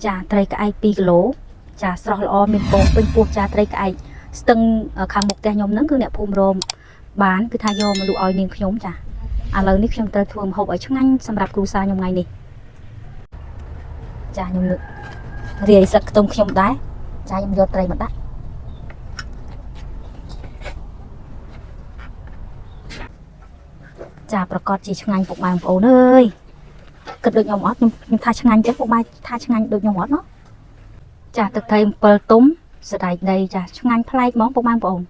ចាត្រីក្អែក2គីឡូចាស្រស់ល្អមានពងពេញពោះចាត្រីក្អែកស្ទឹងខាងមុខផ្ទះខ្ញុំហ្នឹងគឺអ្នកភូមិរមបានគឺថាយកមកលក់ឲ្យនាងខ្ញុំចាឥឡូវនេះខ្ញុំត្រូវធ្វើម្ហូបឲ្យឆ្ងាញ់សម្រាប់គ្រួសារខ្ញុំថ្ងៃនេះចាខ្ញុំរាយស្លឹកខ្ទឹមខ្ញុំដែរចាខ្ញុំយកត្រីមកដាក់ចាប្រកាសជាឆ្ងាញ់ពុកម៉ែបងប្អូនអើយគិតដូចខ្ញុំអត់ខ្ញុំថាឆ្ងាញ់ចឹងពុកម៉ែថាឆ្ងាញ់ដូចខ្ញុំអត់ណាចាទឹកត្រី7ទុំសដែកដីចាឆ្ងាញ់ប្លែកហ្មងពុកម៉ែបងប្អូន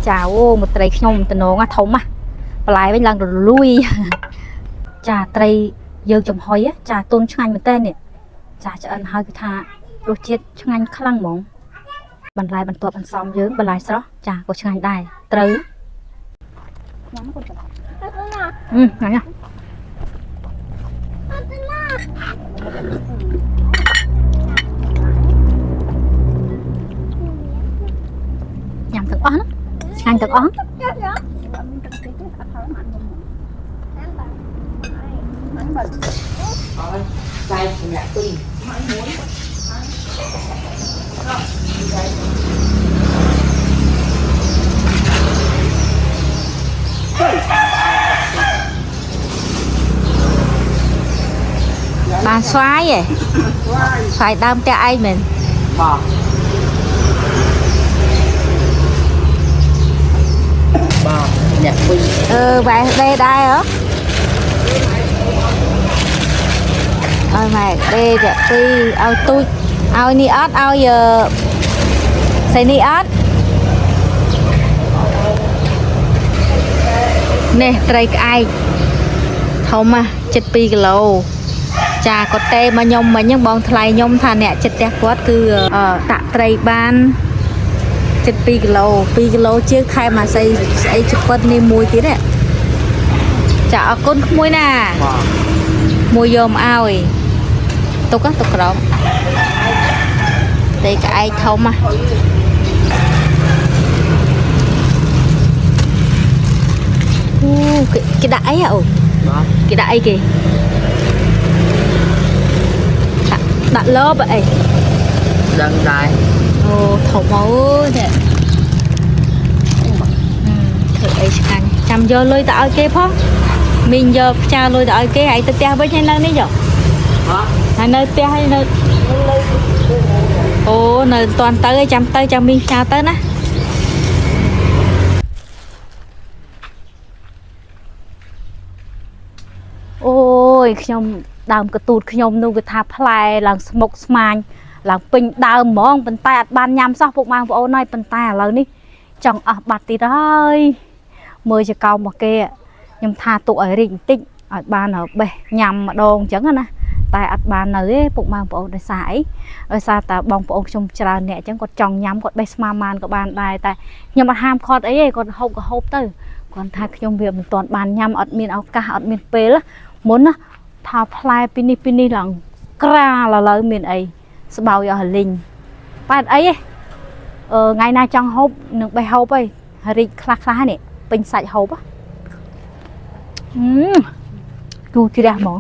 ចាអូមកត្រីខ្ញុំតំណងធំបន្លែវិញឡើងរលួយចាត្រីយើងចំហុយចាទុនឆ្ងាញ់មែនតើនេះចាឆ្អិនហើយគឺថារសជាតិឆ្ងាញ់ខ្លាំងហ្មងបន្លែបន្ទាប់បន្សំយើងបន្លែស្រស់ចាក៏ឆ្ងាញ់ដែរត្រូវញ៉ាំកូនចាញ៉ាំញ៉ាំទាំងអស់ណាឆ្ងាញ់ទាំងអស់ใจเนี่ยตุ้ยbà xoái vậy xoái đâm cho ai mình bà nhạc quy bạn đây đây hả ơi mày đây nhạc quy ao tôi ao ni ớt ao giờ xài ni ớt nè trai ai không à 7 គីឡូចាគាត់ទេមកខ្ញុំមិញហ្នឹងបងថ្លៃខ្ញុំថាអ្នកចិត្តផ្ទះគាត់គឺដាក់ត្រីបាន7 គីឡូ2គីឡូជាងខែមកស្អីជប៉ុននេះមួយទៀតទេចាអរគុណក្មួយណាមួយយកមកឲ្យទុកក្រោមតែក្អែកធំអូគេដាក់អីអូគេដាក់អីគេដាក់លបអីដឹងដែរអូធំអើយនេះធ្វើអីឆ្ងាញ់ចាំយកលុយទៅឲ្យគេផងមីងយកផ្ចាលុយទៅឲ្យគេហើយទៅផ្ទះវិញហើយនៅនេះយកហើយនៅផ្ទះហើយនៅអូនៅមិនតាន់ទៅចាំមីងផ្ចាទៅណាអូយខ្ញុំដើមកទូតខ្ញុំនោះគឺថាផ្លែឡើងស្មុកស្មាញឡើងពេញដើមហ្មងប៉ុន្តែអត់បានញ៉ាំសោះពុកម៉ែបងប្អូនហើយប៉ុន្តែឥឡូវនេះចង់អស់បាត់ទៀតហើយមើលចកោមកគេខ្ញុំថាទុកឲ្យរីកបន្តិចឲ្យបានបេះញ៉ាំម្ដងអញ្ចឹងណាតែអត់បាននៅទេពុកម៉ែបងប្អូនដោយសារអីដោយសារតែបងប្អូនខ្ញុំច្រើនអ្នកអញ្ចឹងគាត់ចង់ញ៉ាំគាត់បេះស្មាម៉ានក៏បានដែរតែខ្ញុំអត់ហាមគាត់អីទេគាត់ហូបក៏ហូបទៅគាត់ថាខ្ញុំវាមិនទាន់បានញ៉ាំអត់មានឱកាសអត់មានពេលមុនណាថាផ្លែពីនេះឡើងក្រាលឥឡូវមានអីស្បោយអស់លីងប៉ែតអីថ្ងៃណាចង់ហូបនឹងបេះហូបអីរីកខ្លះនេះពេញសាច់ហូបទូជ្រះហ្មង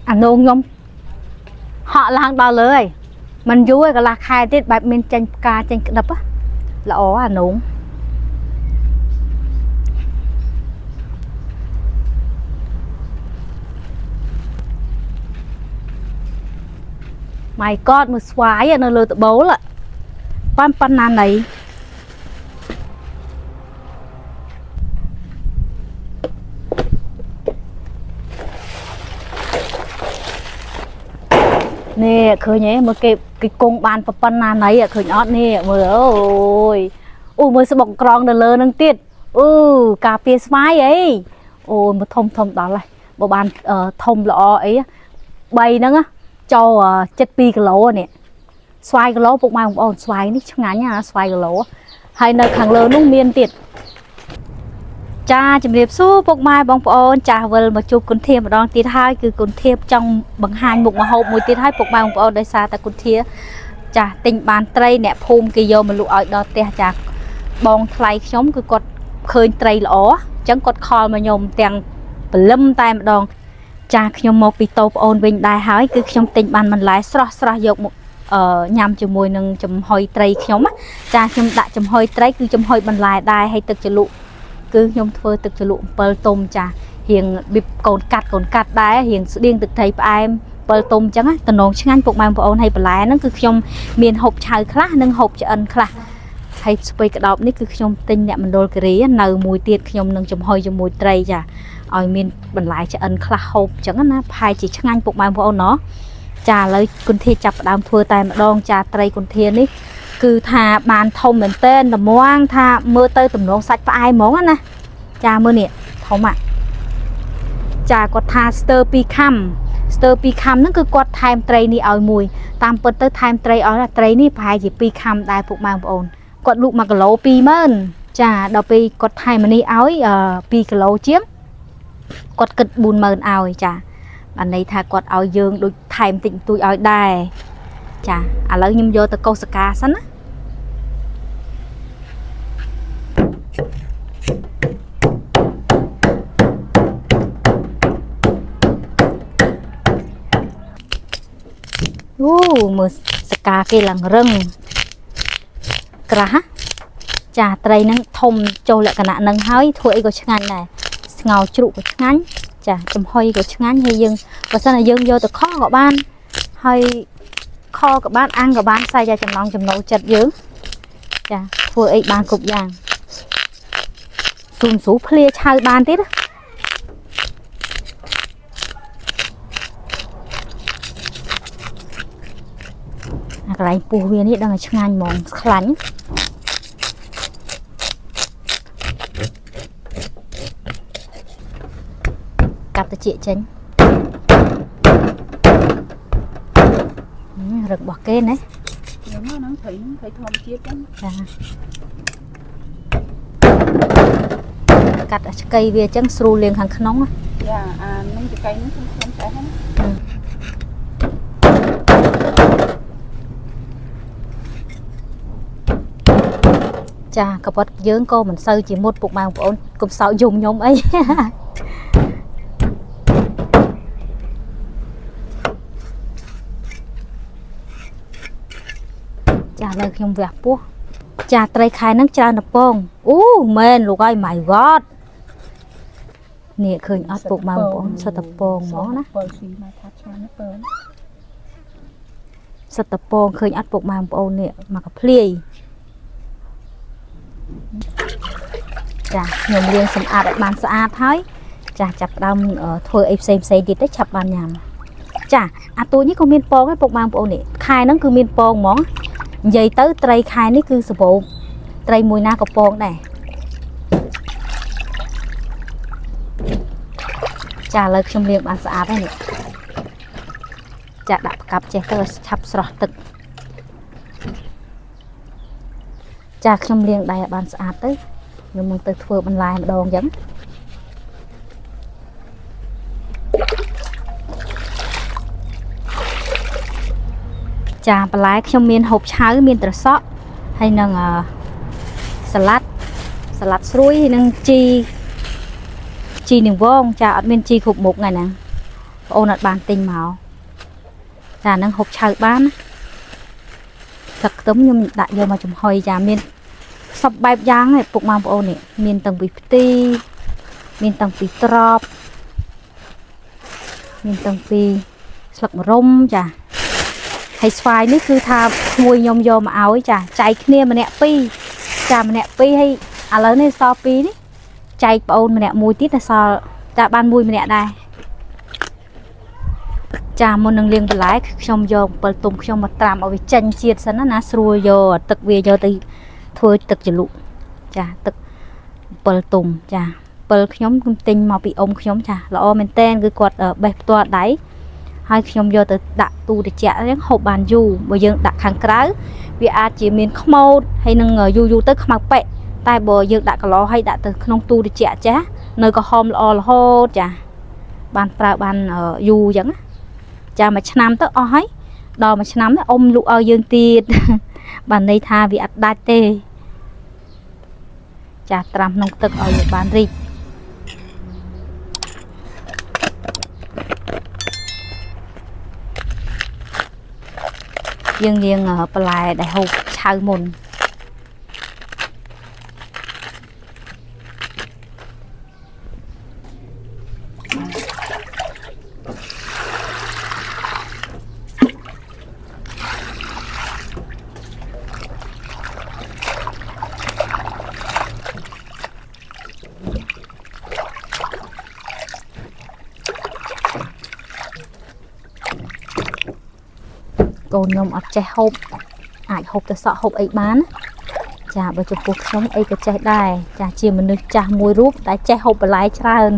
អានងខ្ញុំហក់ឡើងដល់លើហើយមិនយូរឯងកន្លះខែទៀតបែបមានចេញផ្កាចេញក្តឹបល្អអានងម៉ៃកតមើលស្វាយនៅលើត្បូលប៉ុណ្ណាណៃនេះឃើញទេមើលគេគង់បានប៉ុណ្ណាណៃឃើញអត់នេះមើលអូយមើលស្បុកក្រងនៅលើនឹងទៀតការពារស្វាយអីអូយមកធំដល់ហើយបើបានធំល្អអី3ហ្នឹងចូល7 គីឡូនេះស្វាយគីឡូពុកម៉ែបងប្អូនស្វាយនេះឆ្ងាញ់ណាស្វាយគីឡូហើយនៅខាងលើនោះមានទៀតចាជំរាបសួរពុកម៉ែបងប្អូនចាស់វិលមកជួបគុនធាម្ដងទៀតហើយគឺគុនធាចង់បង្ហាញមុខម្ហូបមួយទៀតហើយពុកម៉ែបងប្អូនដោយសារតែគុនធាចាស់ទិញបានត្រីអ្នកភូមិគេយកមកលក់ឲ្យដល់ផ្ទះចាស់បងថ្លៃខ្ញុំគឺគាត់ ឃើញត្រីល្អអញ្ចឹងគាត់ខលមកខ្ញុំទាំងព្រលឹមតែម្ដងចាខ្ញុំមកពីតោប្អូនវិញដែរហើយគឺខ្ញុំទិញបានបន្លែស្រស់យកមកញ៉ាំជាមួយនឹងចំហុយត្រីខ្ញុំចាខ្ញុំដាក់ចំហុយត្រីគឺចំហុយបន្លែដែរហើយទឹកជ្រលក់គឺខ្ញុំធ្វើទឹកជ្រលក់7ទុំចារៀងប៊ីបកូនកាត់ដែររៀងស្តៀងទឹកត្រីផ្អែម7ទុំអញ្ចឹងតំណងឆ្ងាញ់ពុកម៉ែបងប្អូនហើយបន្លែហ្នឹងគឺខ្ញុំមានហូបឆៅខ្លះនិងហូបឆ្អិនខ្លះហើយស្ពៃក្តោបនេះគឺខ្ញុំទិញអ្នកមណ្ឌលគិរីនៅមួយទៀតខ្ញុំនឹងចំហុយជាមួយត្រីចាឲ្យមានបន្លែឆ្អិនខ្លះហូបអញ្ចឹងណាប្រហែលជាឆ្ងាញ់ពុកម៉ែបងប្អូនណោះចាឥឡូវគុនធាចាប់ផ្ដើមធ្វើតែម្ដងចាត្រីគុនធានេះគឺថាបានធំមែនតើតម្ងថាមើលទៅទំនងសាច់ផ្អែមហ្មងណាចាមើលនេះធំចាគាត់ថាស្ទើ2ខាំហ្នឹងគឺគាត់ថែមត្រីនេះឲ្យមួយតាមពិតទៅថែមត្រីឲ្យត្រីនេះប្រហែលជា2ខាំដែរពុកម៉ែបងប្អូនគាត់លក់1គីឡូ20000ចាដល់ពេលគាត់ថែមនេះឲ្យ2គីឡូជាងគាត់គិត40000ឲ្យចាបានន័យថាគាត់ឲ្យយើងដូចថែមតិចតួចឲ្យដែរចាឥឡូវខ្ញុំយកទៅកោសកាសិនណាអូមើលសកាគេឡើងរឹងក្រាស់ចាត្រីហ្នឹងធំចូលលក្ខណៈហ្នឹងហើយធ្វើអីក៏ឆ្ងាញ់ដែរស្ងោរជ្រូកក៏ឆ្ងាញ់ចាចំហុយក៏ឆ្ងាញ់ហើយយើងបើសិនតែយើងយកទៅខក៏បានហើយខក៏បានអាំងក៏បានសាយតែចំណង់ចំណូលចិត្តយើងចាធ្វើអីបានគ្រប់យ៉ាងស៊ូភ្លាឆៅបានទៀតអាកន្លែងពោះវានេះដឹងតែឆ្ងាញ់ហ្មងខ្លាញ់កាត់តិចចេញរឹករបស់គេណាខ្ញុំហ្នឹងត្រីធម្មជាតិចឹងចាកាត់ឆ្កៃវាចឹងស្រួលលាងខាងក្នុងចាអានឹងឆ្កៃហ្នឹងខ្ញុំឆ្អែតហ្នឹងចាកប៉ុតយើងក៏មិនសូវជាមុតពុកម៉ែបងប្អូនកុំសោកយំខ្ញុំអីចានៅខ្ញុំវះពោះចាត្រីខែហ្នឹងច្រើនតពងអូមែនលោកអើយ my god នេះឃើញអត់ពុកម៉ែបងប្អូនសិតតពងហ្មងណាពលស៊ីមកថាឆ្ងាញ់ពើសិតតពងឃើញអត់ពុកម៉ែបងប្អូននេះមកកភ្លាយចាខ្ញុំលាងសម្អាតឲ្យបានស្អាតហើយចាចាប់ផ្ដើមធ្វើអីផ្សេងទៀតទៅឆាប់បានញ៉ាំចាអាទូចនេះក៏មានពងដែរពុកម៉ែបងប្អូននេះខែហ្នឹងគឺមានពងហ្មងនិយាយទៅត្រីខែនេះគឺសបោត្រីមួយណាក៏ពងដែរចាឥឡូវខ្ញុំលាងបានស្អាតហើយនេះចាដាក់ផ្កាប់ចេះទៅឆាប់ស្រស់ទឹកចាខ្ញុំលាងដៃឲ្យបានស្អាតទៅខ្ញុំនឹងទៅធ្វើបន្លែម្ដងអញ្ចឹងចាបន្លែខ្ញុំមានហូបឆៅមានត្រសក់ហើយនឹងសាឡាត់ស្រួយហើយនឹងជីនឹងវងចាអត់មានជីគ្រប់មុខថ្ងៃហ្នឹងបងអូនអត់បានទិញមកចាហ្នឹងហូបឆៅបានទឹកខ្ទឹមខ្ញុំដាក់យកមកចំហុយចាមានសពបែបយ៉ាងឯពុកម៉ែបងប្អូននេះមានតាំងពីផ្ទីមានតាំងពីត្រប់មានតាំងពីស្លឹកម្រុំចាហើយស្វាយនេះគឺថាមួយខ្ញុំយកមកឲ្យចាចែកគ្នាម្នាក់2ចាម្នាក់2ហើយឥឡូវនេះសល់2នេះចែកប្អូនម្នាក់មួយទៀតតែសល់ចាបានមួយម្នាក់ដែរចាមុននឹងលាងបន្លែខ្ញុំយក7ទុំខ្ញុំមកត្រាំឲ្យវាចេញជាតិសិនណាស្រួលយកទឹកវាយកទៅធ្វើទឹកជ្រលក់ចាទឹក7ទុំចា7ខ្ញុំទិញមកពីអ៊ំខ្ញុំចាល្អមែនតើគឺគាត់បេះផ្ទាល់ដៃហើយខ្ញុំយកទៅដាក់ទូត្រជាក់អញ្ចឹងហូបបានយូរបើយើងដាក់ខាងក្រៅវាអាចជាមានខ្មោចហើយនឹងយូរទៅខ្មៅប៉ិតែបើយើងដាក់កន្លោហើយដាក់ទៅក្នុងទូត្រជាក់ចានៅក៏ហមល្អរហូតចាបានប្រើបានយូរអញ្ចឹងចាមួយឆ្នាំទៅអស់ហើយដល់មួយឆ្នាំអ៊ំលក់ឲ្យយើងទៀតបានន័យថាវាអត់ដាច់ទេ ចាត្រាំក្នុងទឹកឲ្យបានរីកយើងបន្លែដែលហូបឆៅមុនកូនខ្ញុំអត់ចេះហូបអាចហូបទៅសក់ហូបអីបានចាបើចំពោះខ្ញុំអីក៏ចេះដែរចាជាមនុស្សចាស់មួយរូបតែចេះហូបបន្លែច្រើន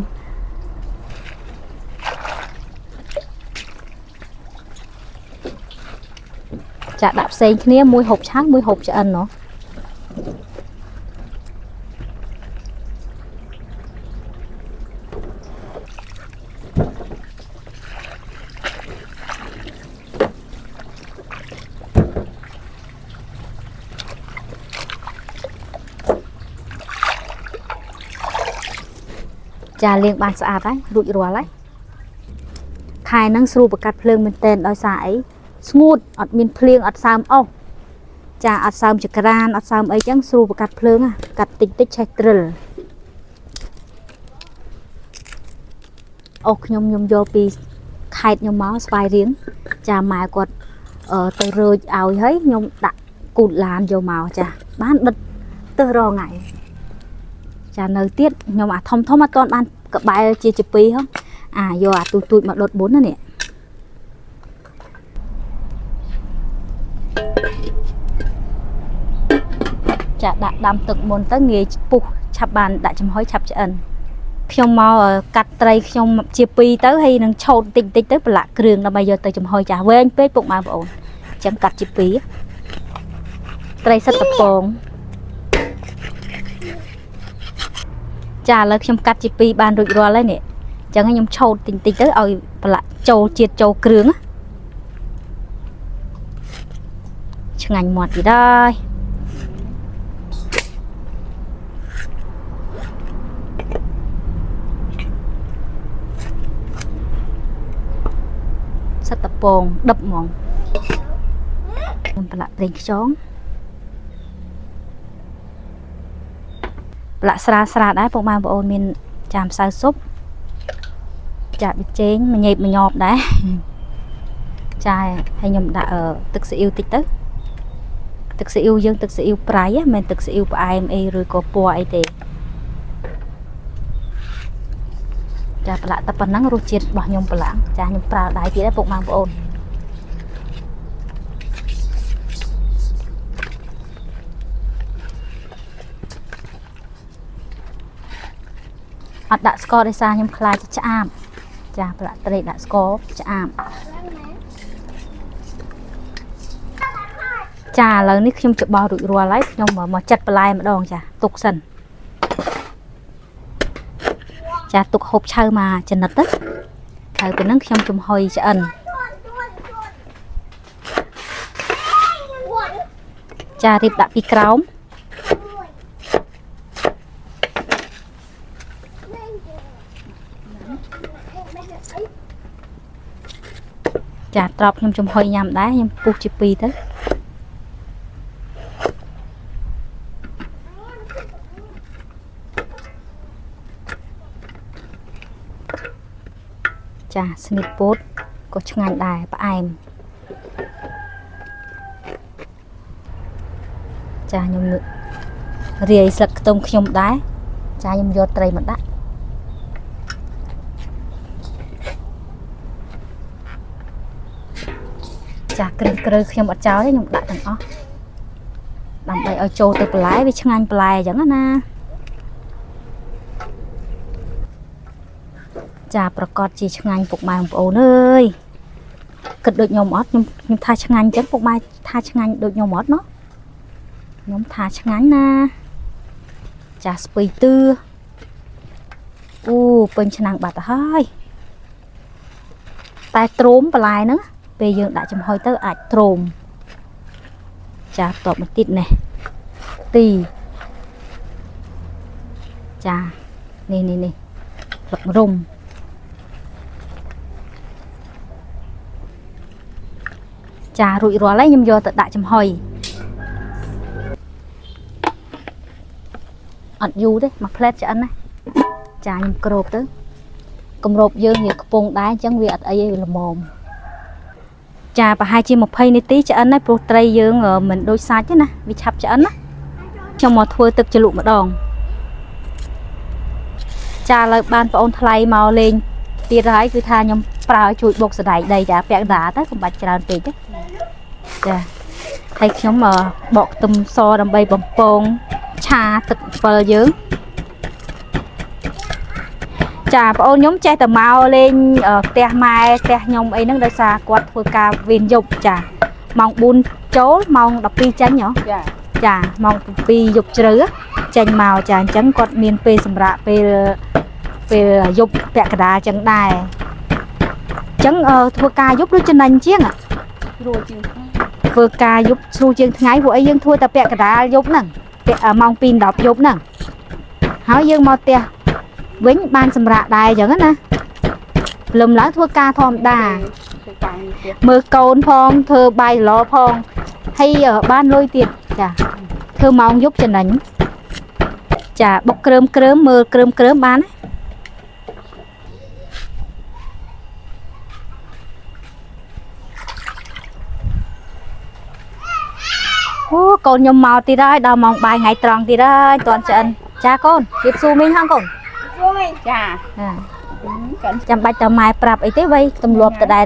ចាដាក់ផ្សេងគ្នាមួយហូបឆៅមួយហូបឆ្អិនណោះចាលាងបានស្អាតហើយរួចរាល់ហើយខែហ្នឹងស្រួលប្រកាត់ភ្លើងមែនតែនដោយសារអីស្ងួតអត់មានភ្លៀងអត់សើមអស់ចាអត់សើមចក្រានអត់សើមអីចឹងស្រួលប្រកាត់ភ្លើងកាត់តិចតិចឆេះទ្រិលអូខ្ញុំយកពីខេត្តខ្ញុំមកស្វាយរៀងចាម៉ែគាត់ទៅរើចឲ្យហើយខ្ញុំដាក់គូតឡានយកមកចាបានដិតទៅរងថ្ងៃចានៅទៀតខ្ញុំអាធំអត់ទាន់បានកបែលជា2ហ្នឹងយកអាទូចមកដុត4ណានេះចាដាក់ដាំទឹកមុនទៅងាយពុះឆាប់បានដាក់ចំហុយឆាប់ឆ្អិនខ្ញុំមកកាត់ត្រីខ្ញុំជា2ទៅហើយនឹងឆោតតិចទៅប្រឡាក់គ្រឿងដើម្បីយកទៅចំហុយចាវែងពេកពុកម៉ែបងប្អូនអញ្ចឹងកាត់ជា2ត្រីសិតកំពងចាឥឡូវខ្ញុំកាត់ជា2បានរួចរាល់ហើយនេះអញ្ចឹងខ្ញុំឆោតតិចទៅឲ្យប្រឡាក់ចូលជាតិចូលគ្រឿងឆ្ងាញ់មាត់ទៀតហើយសិតតពងដិបហ្មងខ្ញុំប្រឡាក់ប្រេងខ្យងប្រឡាក់ស្រាលដែរពុកម៉ែបងប្អូនមានចាម្សៅស៊ុបចាប៊ីចេងមួយញ៉េបមួយញ៉បដែរចាហើយខ្ញុំដាក់ទឹកស៊ីអ៊ីវតិចទៅទឹកស៊ីអ៊ីវយើងទឹកស៊ីអ៊ីវប្រៃមិនមែនទឹកស៊ីអ៊ីវផ្អែមអីឬក៏ពណ៌អីទេចាប្រឡាក់តែប៉ុណ្ណឹងរសជាតិរបស់ខ្ញុំប្រឡាក់ចាខ្ញុំប្រើដៃទៀតដែរពុកម៉ែបងប្អូនអត់ដាក់ស្ករដោយសារខ្ញុំខ្លាចឆ្អាបចាប្រឡាក់ត្រីដាក់ស្ករឆ្អាបចាឥឡូវនេះខ្ញុំច្បោះរួចរាល់ហើយខ្ញុំមកចាត់បន្លែម្ដងចាទុកសិនចាទុកហូបឆៅមកចំណិតទៅហើយពេលហ្នឹងខ្ញុំចំហុយឆ្អិនចារៀបដាក់ពីក្រោមចាត្រប់ខ្ញុំចំហុយញ៉ាំដែរខ្ញុំពុះជា2ទៅចាស្ងៀតពោតក៏ឆ្ងាញ់ដែរផ្អែមចាខ្ញុំរាយស្លឹកខ្ទឹមខ្ញុំដែរចាខ្ញុំយកត្រីមកដាក់ចាគ្រឿងគ្រើខ្ញុំអត់ចោលទេខ្ញុំដាក់ទាំងអស់ដើម្បីឲ្យចូលទៅបន្លែវាឆ្ងាញ់បន្លែអញ្ចឹងណាចាប្រកាសជាឆ្ងាញ់ពុកម៉ែបងប្អូនអើយគិតដូចខ្ញុំអត់ខ្ញុំថាឆ្ងាញ់អញ្ចឹងពុកម៉ែថាឆ្ងាញ់ដូចខ្ញុំអត់ណោះខ្ញុំថាឆ្ងាញ់ណាចាស្ពៃទឿអូពេញឆ្នាំងបាត់ទៅហើយតែទ្រោមបន្លែហ្នឹងពេលយើងដាក់ចំហុយទៅអាចទ្រោមចាតបមកទៀតនេះទី ចានេះស្លឹកម្រុំចារួចរាល់ហើយខ្ញុំយកទៅដាក់ចំហុយអត់យូរទេមួយផ្លែតឆ្អិនណាចាខ្ញុំគ្របទៅគម្របយើងវាខ្ពងដែរអញ្ចឹងវាអត់អីទេល្មមចាប្រហែលជា20នាទីឆ្អិនហើយព្រោះត្រីយើងមិនដូចសាច់ទេណាវាឆាប់ឆ្អិនណាខ្ញុំមកធ្វើទឹកជ្រលក់ម្ដងចាឥឡូវបានប្អូនថ្លៃមកលេងទៀតហើយគឺថាខ្ញុំប្រើជួយបុកសណ្ដែកដីចាពាក់កណ្ដាលទៅកុំបាច់ច្រើនពេកទេចាហើយខ្ញុំបកខ្ទឹមសដើម្បីបំពងឆាទឹក7យើងចាបងអូនខ្ញុំចេះតែមកលេងផ្ទះម៉ែផ្ទះខ្ញុំអីហ្នឹងដោយសារគាត់ធ្វើការវេនយប់ចាម៉ោង4ចូលម៉ោង12ចេញហ៎ចាម៉ោង7យប់ជ្រៅចេញមកចាអញ្ចឹងគាត់មានពេលសម្រាប់ពេលយប់ពាក់កណ្ដាលអញ្ចឹងដែរអញ្ចឹងធ្វើការយប់ដូចចំណេញជាងស្រួលជាងធ្វើការយប់ស្រួលជាងថ្ងៃពួកអីយើងធ្វើតែពាក់កណ្ដាលយប់ហ្នឹងម៉ោង2:10យប់ហ្នឹងហើយយើងមកផ្ទះវិញបានសម្រាប់ដែរអញ្ចឹងណាព្រលឹមឡើងធ្វើការធម្មតាមើលកូនផងធ្វើបាយឡផងហើយបានលុយទៀតចាធ្វើម៉ោងយប់ចំណេញចាបុកគ្រើមមើលគ្រើមបានអូកូនខ្ញុំមកទៀតហើយដល់ម៉ោងបាយថ្ងៃត្រង់ទៀតហើយតន់ឆ្អិនចាកូនជិះស៊ូមីងហងកូនស៊ូមីងចាចាំបាច់តម៉ែប្រាប់អីទេវៃទម្លាប់តដែរ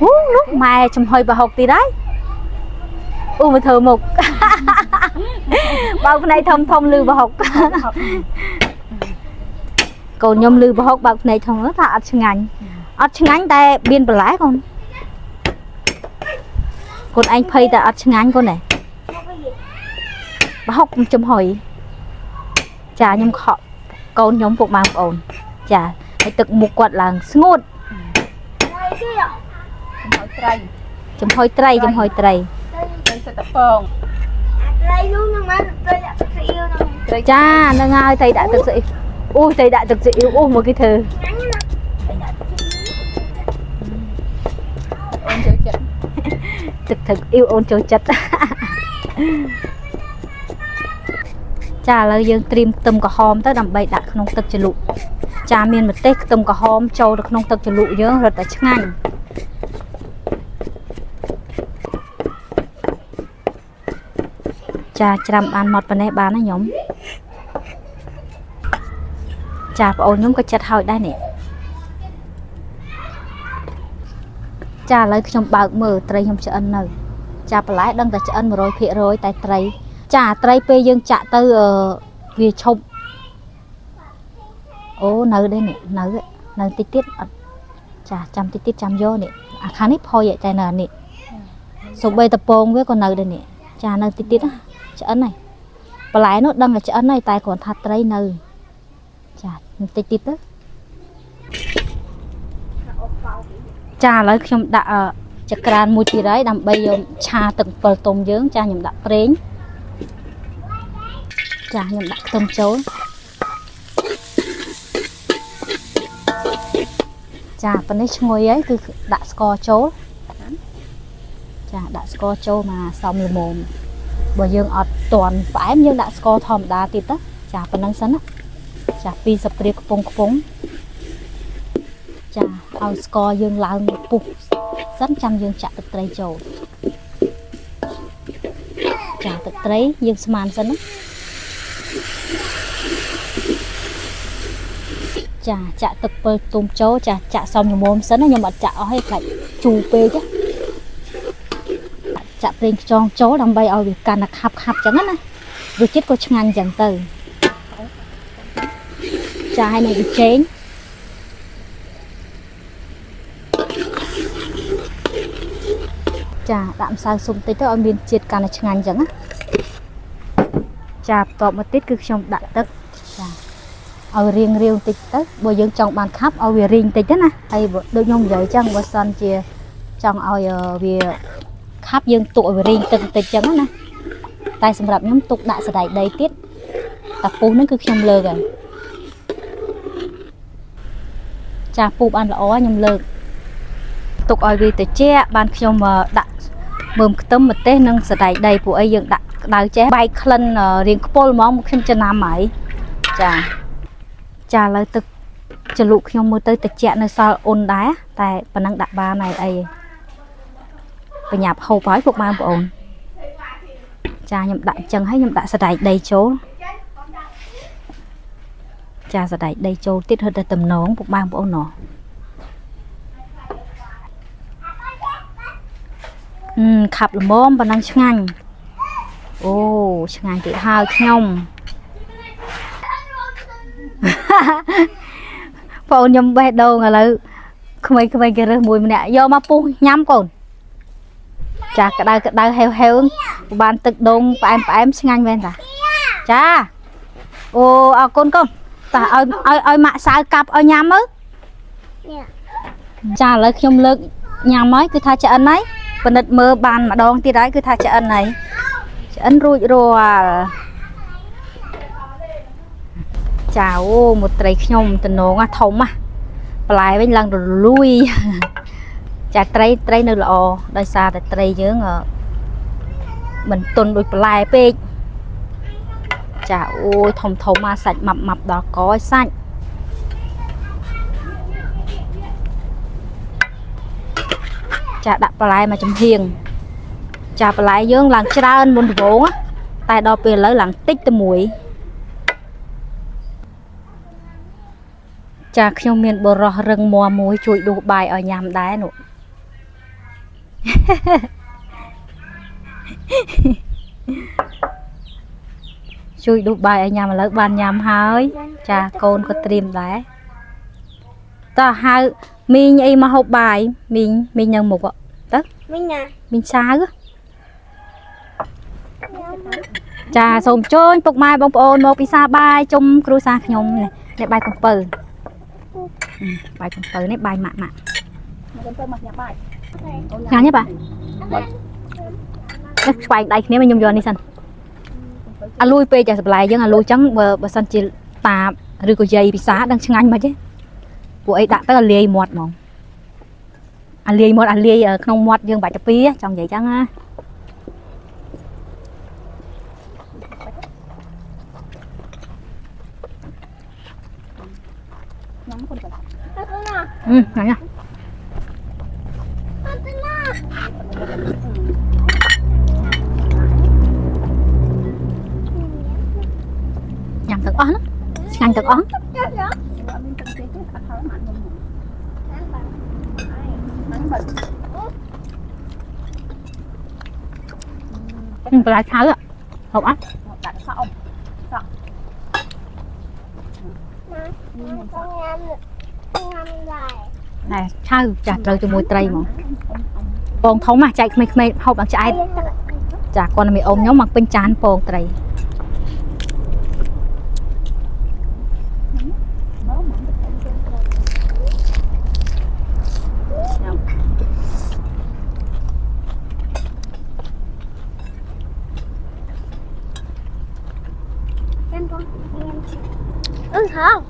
អូនោះម៉ែចំហុយប្រហុកទៀតហើយអូមកធ្វើមុខបើភ្នែកធំលឺប្រហុកកូនខ្ញុំលឺប្រហុកបើភ្នែកធំថាអត់ឆ្ងាញ់តែមានបន្លែកូនកូនឯងភ័យតែអត់ឆ្ងាញ់កូនណែប្រហុកចំហុយចាខ្ញុំខកកូនខ្ញុំពុកម៉ែបងប្អូនចាហើយទឹកមុខគាត់ឡើងស្ងួតចំហុយត្រីសិតតពងត្រីនោះនឹងមកត្រីដាក់ទឹកស៊ីអ៊ីវហ្នឹងចានឹងហើយត្រីដាក់ទឹកស៊ីអូត្រីដាក់ទឹកស៊ីអ៊ីវអូមកគេធ្វើអូនចូលចិត្តទឹកអ៊ីវអូនចូលចិត្តចាឥឡូវយើងត្រៀមខ្ទឹមក្រហមទៅដើម្បីដាក់ក្នុងទឹកជ្រលក់ចាមានម្ទេសខ្ទឹមក្រហមចូលទៅក្នុងទឹកជ្រលក់យើងរត់តែឆ្ងាញ់ចាច្រាំបានមកប៉ុណ្ណេះបានណាខ្ញុំចាប្អូនខ្ញុំក៏ចិត្តហើយដែរនេះចាឥឡូវខ្ញុំបើកមើលត្រីខ្ញុំឆ្អិននៅចាបន្លែដឹងតែឆ្អិន 100% តែត្រីចាត្រីពេលយើងចាក់ទៅវាឈប់អូនៅđâyនេះនៅតិចទៀតអត់ចាចាំតិចទៀតចាំយកនេះអាខាងនេះផុយតែនៅនេះសូម្បីតពងវាក៏នៅđâyនេះចានៅតិចទៀតឆ្អិនហើយបន្លែនោះដឹងតែឆ្អិនហើយតែគ្រាន់ថាត្រីនៅចាតិចទៀតទៅចាឥឡូវខ្ញុំដាក់ចក្រានមួយទៀតហើយដើម្បីយកឆាទឹក7ទុំយើងចាខ្ញុំដាក់ប្រេងចាខ្ញុំដាក់ខ្ទឹមចូលចាប៉ុណ្នេះឈ្ងុយហើយគឺដាក់ស្ករចូលចាដាក់ស្ករចូលមកសមល្មមបើយើងអត់តន់ផ្អែមយើងដាក់ស្ករធម្មតាទៀតទៅចាប៉ុណ្ណឹងសិនណាចា2 ស្លាបព្រាខ្ពងចាឲ្យស្ករយើងឡើងពុះសិនចាំយើងចាក់ទឹកត្រីចូលចាទឹកត្រីយើងស្មានសិនណាចាចាក់ទឹក7ទុំចូលចាចាក់សមល្មមសិនណាខ្ញុំអត់ចាក់អស់ទេខ្លាចជូរពេកចាក់ប្រេងខ្យងចូលដើម្បីឲ្យវាកាន់តែខាប់ចឹងណារសជាតិក៏ឆ្ងាញ់ចឹងទៅចាឲ្យនៅវាចេងចាដាក់ម្សៅស៊ុបតិចទៅឲ្យមានជាតិកាន់តែឆ្ងាញ់ចឹងណាចាបន្ទាប់មកទៀតគឺខ្ញុំដាក់ទឹកចាឲ្យរៀងតិចទៅបើយើងចង់បានខាប់ឲ្យវារីងតិចទៅណាហើយដូចខ្ញុំនិយាយចឹងបើសិនជាចង់ឲ្យវាខាប់យើងទុកឲ្យវារីងទឹកបន្តិចចឹងណាតែសម្រាប់ខ្ញុំទុកដាក់សណ្ដែកដីទៀត តាពូហ្នឹងគឺខ្ញុំលើកហើយចាពូបានល្អខ្ញុំលើកទុកឲ្យវាត្រជាក់បានខ្ញុំដាក់មើមខ្ទឹមម្ទេសនិងសណ្តែកដីពួកអីយើងដាក់ក្តៅចេះបែកក្លិនរៀងខ្ពុលហ្មងខ្ញុំចំណាំហើយចាឥឡូវទឹកជ្រលក់ខ្ញុំមើលទៅត្រជាក់នៅសល់អ៊ុនដែរតែប៉ុណ្ណឹងដាក់បានហើយអីបញ្ញាប់ហូបហើយពុកម៉ែបងប្អូនចាខ្ញុំដាក់អញ្ចឹងហើយខ្ញុំដាក់សណ្តែកដីចូលចាសណ្តែកដីចូលទៀតហឺតែតំណងពុកម៉ែបងប្អូនណោះខាប់ល្មមប៉ុណ្ណឹងឆ្ងាញ់អូឆ្ងាញ់ទៀតហើយខ្ញុំបងខ្ញុំបេះដូងឥឡូវក្មេងៗគេរើសមួយម្នាក់យកមកពុះញ៉ាំកូនចាក្តៅហេវបានទឹកដូងផ្អែមឆ្ងាញ់មែនតាចាអូអរគុណកូនតើឲ្យម៉ាក់សៅកាប់ឲ្យញ៉ាំមើលចាឥឡូវខ្ញុំលើកញ៉ាំហើយគឺថាឆ្អិនហើយពិនិត្យមើលបានម្ដងទៀតហើយគឺថាឆ្អិនហើយឆ្អិនរួចរាល់ចាអូមកត្រីខ្ញុំតំណងធំបន្លែវិញឡើងរលួយចាត្រីនៅល្អដោយសារតែត្រីយើងមិនទន់ដូចបន្លែពេកចាអូយធំមកសាច់ម៉ាប់ដល់កឲ្យសាច់ចាដាក់បន្លែមកចំហៀងចាបន្លែយើងឡើងច្រើនមុនដំបូងតែដល់ពេលឥឡូវឡើងតិចតែមួយចាខ្ញុំមានបរោះរឹងមាំមួយជួយដួសបាយឲ្យញ៉ាំដែរនោះជួយដួសបាយឲ្យញ៉ាំឥឡូវបានញ៉ាំហើយចាកូនក៏ត្រៀមដែរតើហៅមីងអីមកហូបបាយមីងនៅមុខទៅមីងណាមីងឆាវចាសូមជូនពុកម៉ែបងប្អូនមកពិសាបាយជុំគ្រួសារខ្ញុំនេះបាយកំពៅបាយកំពៅនេះបាយម៉ាក់កំពៅមកញ៉ាំបាយញ៉ាំទេបាទស្វែងដៃគ្នាខ្ញុំយកនេះសិនអាលួយពេកចាបន្លែយើងអាលួយចឹងបើសិនជាតាឬក៏យាយពិសាដឹងឆ្ងាញ់មិនទេពួកអីដាក់ទៅអាលាយមាត់ហ្មងអាលាយមាត់អាលាយក្នុងមាត់យើងបាច់ទៅពីចង់និយាយចឹងណាញ៉ាំคนก่อนញ៉ាំទាំងអស់ណាឆ្ងាញ់ទាំងអស់បន្លែឆៅហូបអត់ដាក់សក់អ៊ំសក់ណែឆៅចាស់ត្រូវជាមួយត្រីហ្មងពងធំចែកក្មេងៗហូបដល់ឆ្អែតចាគាត់មានអ៊ំខ្ញុំមកពេញចានពងត្រីkhông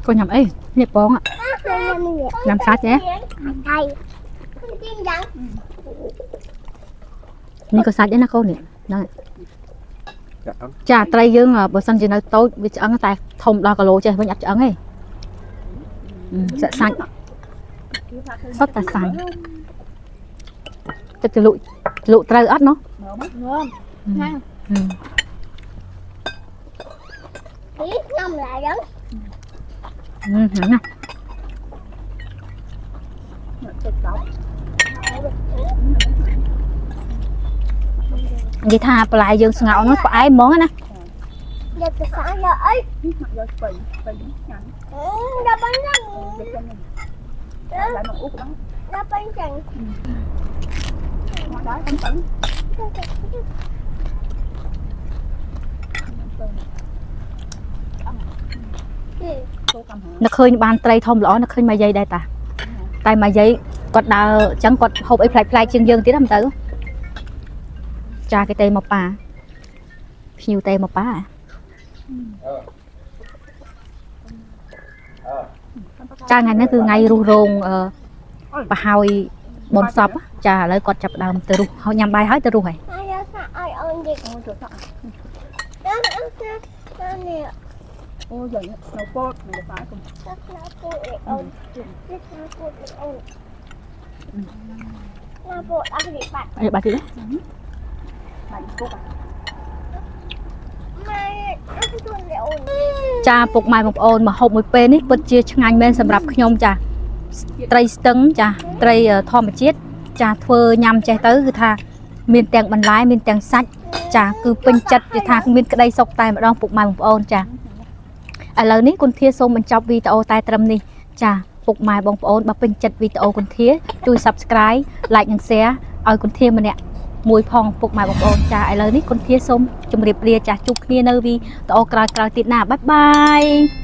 cô nhầm ấy nhịp bóng ạ làm sát nhéนี่ก็ซัดได้นะเขาเนี่ยนั่นจ่าไตรយើងបើសិនជានៅតូចវាឆ្អឹងតែធំដល់គីឡូចេះវិញអត់ឆ្អឹងទេសាច់សុទ្ធតែសាច់ទឹកជ្រលក់ត្រូវអត់ណោះណាខ្ញុំlại đó nè vậy tha lại dương ngạo nó phải món nè giờ cái xã giờ ấy đâu bánh đâu bánh chẳng nó khơi ban tây thông lõ nó khơi mà dây đây ta tay mà dây quạt đào chẳng quạt hộp ấy play chân dương tí làm tới cha cái tay mọc bà nhiều tê mà ba cha ngày nó cứ ngày ru rôn và hai bồn sập cha lấy con chập đầm từ ru họ nhắm bay hết từ ru này ô giờ nó bót mình phải cùng bà chị đấy cha phục mai một ôn mà hộp một bên ấy bật chia ngay bên sầm rập nhom cha tray tấn cha tray thò mà chết cha thưa nhằm chạy tớiคือtha miền tèng bắn lái miền tèng sách cha cứ pin chặt thì tha miền cái đây sọc tay mà đong phục mai một ôn cha lời ní con thia xôm mình chọc video tay trâm đi cha phục mai bong ôn bà pin chặt video con thia chui subscribe like and share ơi con thia mình nè mùi phong phục mai bong ôn cha lời ní con thia xôm chùm riệp ria cha chúc kia nơi vi tao cài tiết nào bye bye